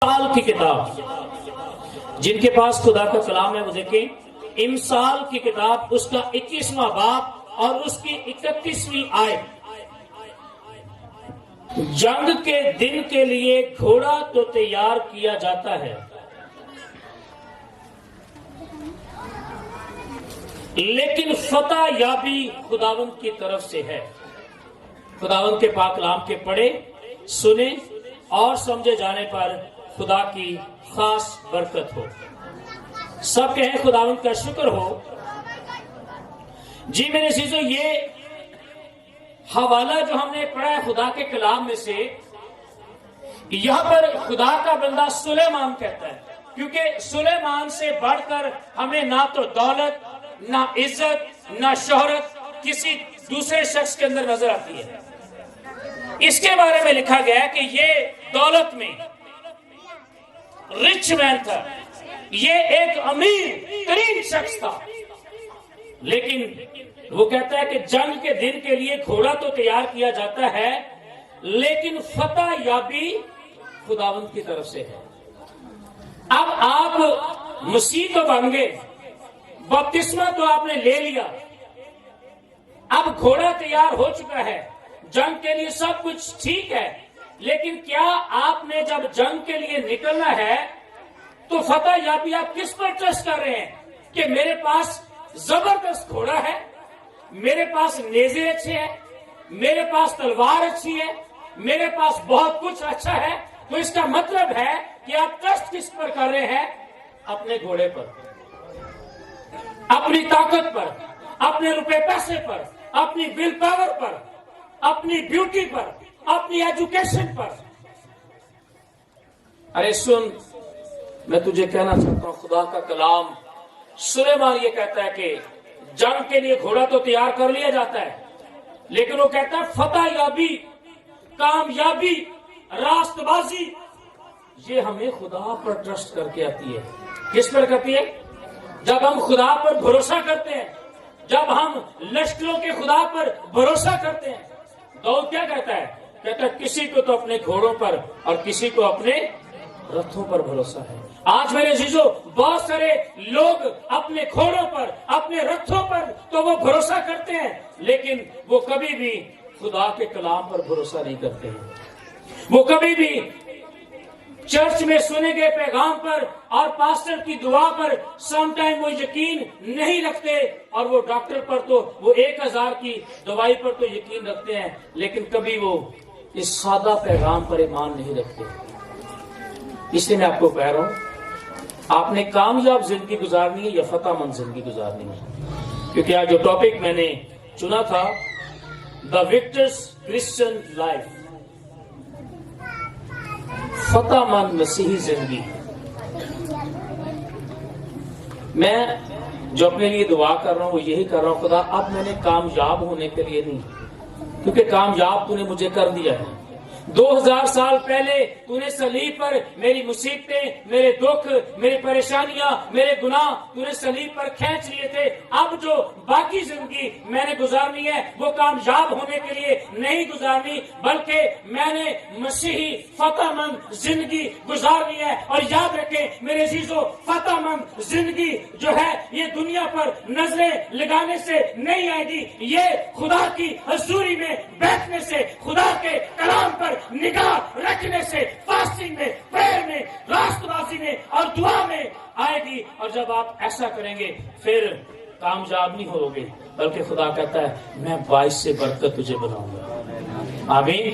امثال کی کتاب، جن کے پاس خدا کا کلام ہے وہ دیکھیں امثال کی کتاب، اس کا 21واں باب اور اس کی 31ویں آیت۔ جنگ کے دن کے لیے گھوڑا تو تیار کیا جاتا ہے، لیکن فتح یابی خداوند کی طرف سے ہے۔ خداوند کے پاک کلام کے پڑھے، سنے اور سمجھے جانے پر خدا کی خاص برکت ہو۔ سب کہیں خداوند کا شکر ہو۔ جی میرے عزیزو، یہ حوالہ جو ہم نے پڑھا ہے خدا کے کلام میں سے، یہاں پر خدا کا بندہ سلیمان کہتا ہے، کیونکہ سلیمان سے بڑھ کر ہمیں نہ تو دولت، نہ عزت، نہ شہرت کسی دوسرے شخص کے اندر نظر آتی ہے۔ اس کے بارے میں لکھا گیا ہے کہ یہ دولت میں رچ مین تھا، یہ ایک امیر ترین شخص تھا، لیکن وہ کہتا ہے کہ جنگ کے دن کے لیے گھوڑا تو تیار کیا جاتا ہے، لیکن فتح یابی خداوند کی طرف سے ہے۔ اب آپ مسیح تو بن گئے، بپتسمہ تو آپ نے لے لیا، اب گھوڑا تیار ہو چکا ہے، جنگ کے لیے سب کچھ ٹھیک ہے، لیکن کیا آپ نے جب جنگ کے لیے نکلنا ہے تو فتح یابی آپ کس پر ٹرسٹ کر رہے ہیں؟ کہ میرے پاس زبردست گھوڑا ہے، میرے پاس نیزے اچھے ہیں، میرے پاس تلوار اچھی ہے، میرے پاس بہت کچھ اچھا ہے، تو اس کا مطلب ہے کہ آپ ٹرسٹ کس پر کر رہے ہیں؟ اپنے گھوڑے پر، اپنی طاقت پر، اپنے روپے پیسے پر، اپنی ول پاور پر، اپنی بیوٹی پر، اپنی ایجوکیشن پر۔ ارے سن، میں تجھے کہنا چاہتا ہوں، خدا کا کلام سلیمان یہ کہتا ہے کہ جنگ کے لیے گھوڑا تو تیار کر لیا جاتا ہے، لیکن وہ کہتا ہے فتح یابی، کامیابی، راست بازی یہ ہمیں خدا پر ٹرسٹ کر کے آتی ہے۔ کس پر کرتی ہے؟ جب ہم خدا پر بھروسہ کرتے ہیں، جب ہم لشکروں کے خدا پر بھروسہ کرتے ہیں۔ داؤد کیا کہتا ہے؟ کہتا ہے کسی کو تو اپنے گھوڑوں پر اور کسی کو اپنے رتھوں پر بھروسہ ہے۔ آج میرے عزیزو، بہت سارے لوگ اپنے گھوڑوں پر، اپنے رتھوں پر تو وہ بھروسہ کرتے ہیں، لیکن وہ کبھی بھی خدا کے کلام پر بھروسہ نہیں کرتے ہیں۔ وہ کبھی بھی چرچ میں سنے گئے پیغام پر اور پاسٹر کی دعا پر سم ٹائم وہ یقین نہیں رکھتے، اور وہ ڈاکٹر پر تو وہ 1000 کی دوائی پر تو یقین رکھتے ہیں، لیکن کبھی وہ اس سادہ پیغام پر ایمان نہیں رکھتے۔ اس لیے میں آپ کو کہہ رہا ہوں، آپ نے کامیاب زندگی گزارنی ہے یا فتح مند زندگی گزارنی ہے؟ کیونکہ آج جو ٹاپک میں نے چنا تھا، دا وکٹرس کرسچن لائف، فتح مند مسیحی زندگی۔ میں جو اپنے لیے دعا کر رہا ہوں وہ یہی کر رہا ہوں، خدا اب میں نے کامیاب ہونے کے لیے نہیں، کیونکہ کامیاب تو نے مجھے کر دیا ہے۔ 2000 سال پہلے تو نے صلیب پر میری مصیبتیں، میرے دکھ، میری پریشانیاں، میرے گناہ تو نے صلیب پر کھینچ لیے تھے۔ اب جو باقی زندگی میں نے گزارنی ہے وہ کامیاب ہونے کے لیے نہیں گزارنی، بلکہ میں نے مسیحی فتح مند زندگی گزارنی ہے۔ اور یاد رکھیں میرے عزیزو، فتح مند زندگی جو ہے یہ دنیا پر نظریں لگانے سے نہیں آئے گی، یہ خدا کی حضوری میں بیٹھنے سے، خدا کے کلام پر نگاہ رکھنے سے، فاسٹنگ میں، پریئر میں، راست بازی میں اور دعا میں آئے گی۔ اور جب آپ ایسا کریں گے پھر کامیاب نہیں ہوگے، بلکہ خدا کہتا ہے میں باعث سے برکت تجھے بناؤں گا۔ آمین۔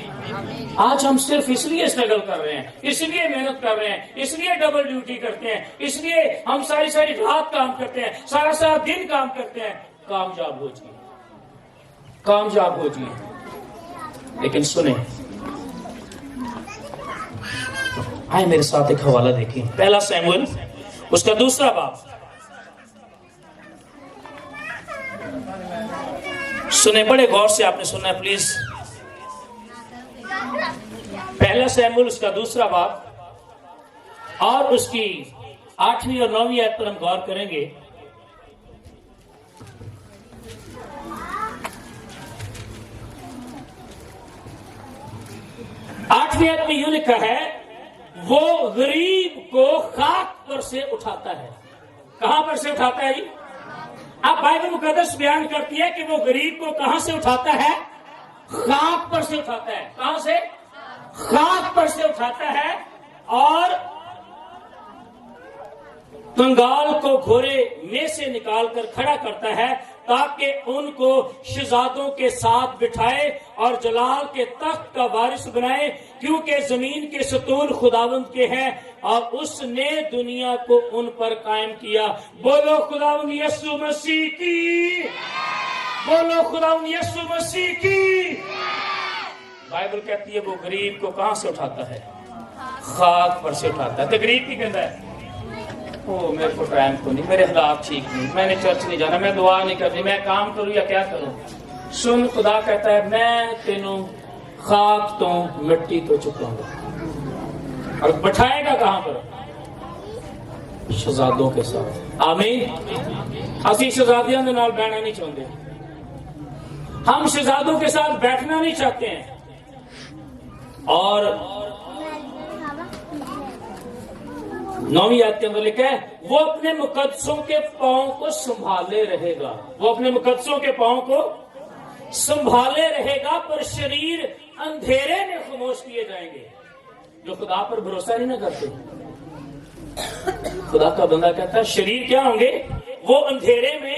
آج ہم صرف اس لیے اسٹرگل کر رہے ہیں، اس لیے محنت کر رہے ہیں، اس لیے ڈبل ڈیوٹی کرتے ہیں، اس لیے ہم ساری رات کام کرتے ہیں، سارا دن کام کرتے ہیں۔ کامیاب ہو جائیے، کامیاب ہو جائیے۔ لیکن سنیں، آئے میرے ساتھ ایک حوالہ دیکھیں، پہلا سیموئیل اس کا 2 باب۔ سنیں، بڑے غور سے آپ نے سننا ہے پلیز۔ پہلا سیموئیل اس کا 2 باب اور اس کی 8ویں اور 9ویں آیت پر ہم غور کریں گے۔ آٹھویں آیت میں یوں لکھا ہے، وہ غریب کو خاک پر سے اٹھاتا ہے. کہاں پر سے اٹھاتا ہے جی؟ اب بائبل مقدس بیان کرتی ہے کہ وہ غریب کو کہاں سے اٹھاتا ہے؟ خاک پر سے اٹھاتا ہے. کہاں سے؟ خاک پر سے اٹھاتا ہے. اور کنگال کو گھوڑے میں سے نکال کر کھڑا کرتا ہے تاکہ ان کو شہزادوں کے ساتھ بٹھائے اور جلال کے تخت کا وارث بنائے، کیونکہ زمین کے ستون خداوند کے ہیں اور اس نے دنیا کو ان پر قائم کیا. بولو خداوند یسوع مسیح کی، بولو خداوند یسوع مسیح کی. بائبل کہتی ہے وہ غریب کو کہاں سے اٹھاتا ہے؟ خاک پر سے اٹھاتا ہے. تقریب کی کہتا ہے میرے کو ٹائم کو نہیں، میرے حالات ٹھیک نہیں، میں نے چرچ نہیں جانا، میں دعا نہیں کرنی، میں کام کروں یا کیا کروں. سن، خدا کہتا ہے میں تینوں خاک تو مٹی تو چکاؤں گا. اور بٹھائے گا کہاں پر؟ شہزادوں کے ساتھ. آمین. اسی شہزادیاں دے نال بیٹھنا نہیں چاہتے، ہم شہزادوں کے ساتھ بیٹھنا نہیں چاہتے ہیں. اور 9ویں آیت کے اندر لکھا ہے وہ اپنے مقدسوں کے پاؤں کو سنبھالے رہے گا. وہ اپنے مقدسوں کے پاؤں کو سنبھالے رہے گا، پر شریر اندھیرے میں خاموش کیے جائیں گے. جو خدا پر بھروسہ نہیں نہ کرتے، خدا کا بندہ کہتا ہے شریر کیا ہوں گے؟ وہ اندھیرے میں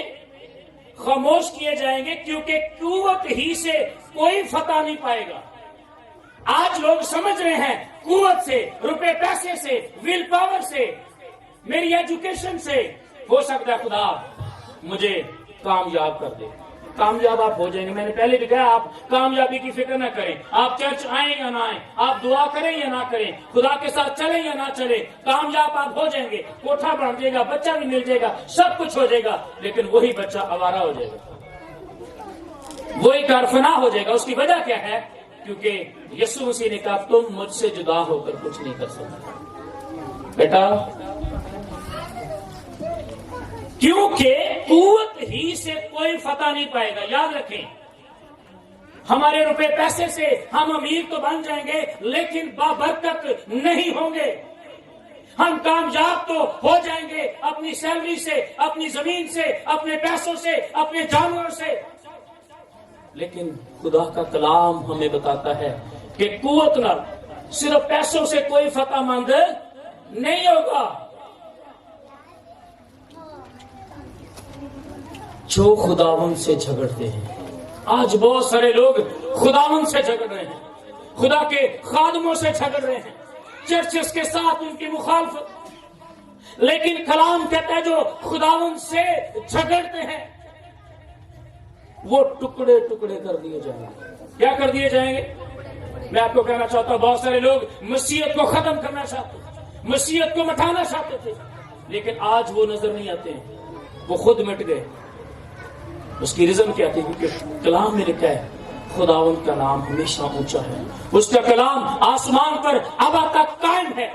خاموش کیے جائیں گے، کیونکہ قوت ہی سے کوئی فتح نہیں پائے گا. آج لوگ سمجھ رہے ہیں قوت سے، روپے پیسے سے، ول پاور سے، میری ایجوکیشن سے ہو سکتا ہے خدا مجھے کامیاب کر دے. کامیاب آپ ہو جائیں گے. میں نے پہلے بھی کہا آپ کامیابی کی فکر نہ کریں. آپ چرچ آئیں یا نہ آئیں، آپ دعا کریں یا نہ کریں، خدا کے ساتھ چلیں یا نہ چلیں، کامیاب آپ ہو جائیں گے. کوٹھا بن جائے گا، بچہ بھی مل جائے گا، سب کچھ ہو جائے گا، لیکن وہی بچہ آوارہ ہو جائے گا، وہی کارفنا ہو جائے گا. اس کی وجہ کیا ہے؟ کیونکہ یسوع مسیح نے کہا تم مجھ سے جدا ہو کر کچھ نہیں کر سکتے بیٹا. کیونکہ قوت ہی سے کوئی فتح نہیں پائے گا. یاد رکھیں، ہمارے روپے پیسے سے ہم امیر تو بن جائیں گے لیکن بابرکت نہیں ہوں گے. ہم کامیاب تو ہو جائیں گے اپنی سیلری سے، اپنی زمین سے، اپنے پیسوں سے، اپنے جانوروں سے، لیکن خدا کا کلام ہمیں بتاتا ہے کہ قوت نہ، صرف پیسوں سے کوئی فتح مند نہیں ہوگا. جو خداوند سے جھگڑتے ہیں، آج بہت سارے لوگ خداوند سے جھگڑ رہے ہیں، خدا کے خادموں سے جھگڑ رہے ہیں، چرچز کے ساتھ ان کی مخالفت. لیکن کلام کہتا ہے جو خداوند سے جھگڑتے ہیں وہ ٹکڑے ٹکڑے کر دیے جائیں گے. کیا کر دیے جائیں گے؟ میں آپ کو کہنا چاہتا ہوں بہت سارے لوگ مسیحیت کو ختم کرنا چاہتے ہیں، مسیحیت کو مٹانا چاہتے تھے، لیکن آج وہ نظر نہیں آتے ہیں، وہ خود مٹ گئے. اس کی ریزن کیا تھی؟ کیونکہ کلام میں لکھا ہے خداوند کا نام ہمیشہ اونچا ہے، اس کا کلام آسمان پر اب تک قائم ہے.